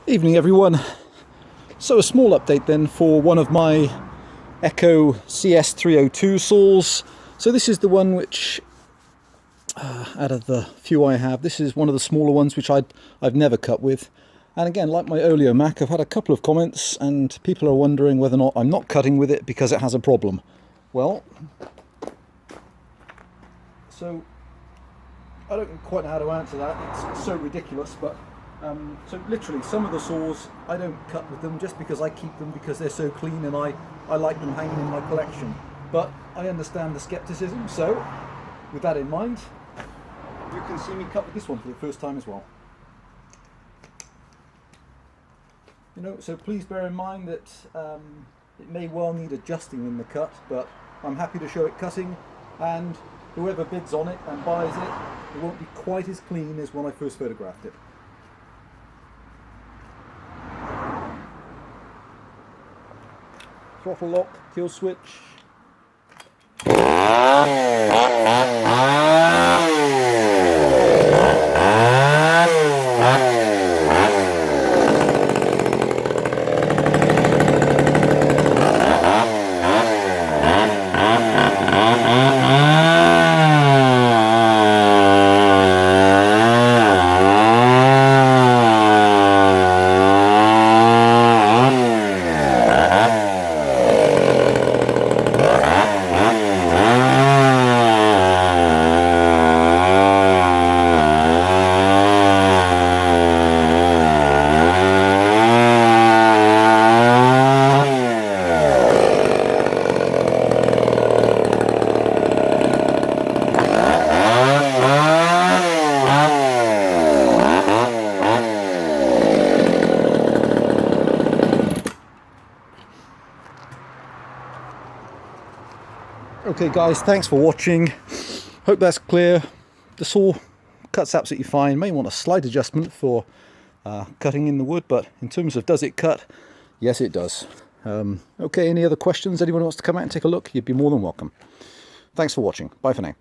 Evening everyone. So a small update then for one of my Echo CS-302 saws. So this is the one which, out of the few I have, this is one of the smaller ones which I've never cut with. And again, like my Oleomac, I've had a couple of comments and people are wondering whether or not I'm not cutting with it because it has a problem. Well, so I don't quite know how to answer that. It's so ridiculous, but so literally some of the saws I don't cut with them just because I keep them because they're so clean and I like them hanging in my collection. But I understand the skepticism, so with that in mind, you can see me cut with this one for the first time as well. You know, so please bear in mind that it may well need adjusting in the cut, but I'm happy to show it cutting, and whoever bids on it and buys it, it won't be quite as clean as when I first photographed it. Throttle lock, kill switch. Okay guys, thanks for watching. Hope that's clear. The saw cuts absolutely fine. May want a slight adjustment for cutting in the wood, but in terms of does it cut, yes it does. Okay, any other questions? Anyone wants to come out and take a look? You'd be more than welcome. Thanks for watching. Bye for now.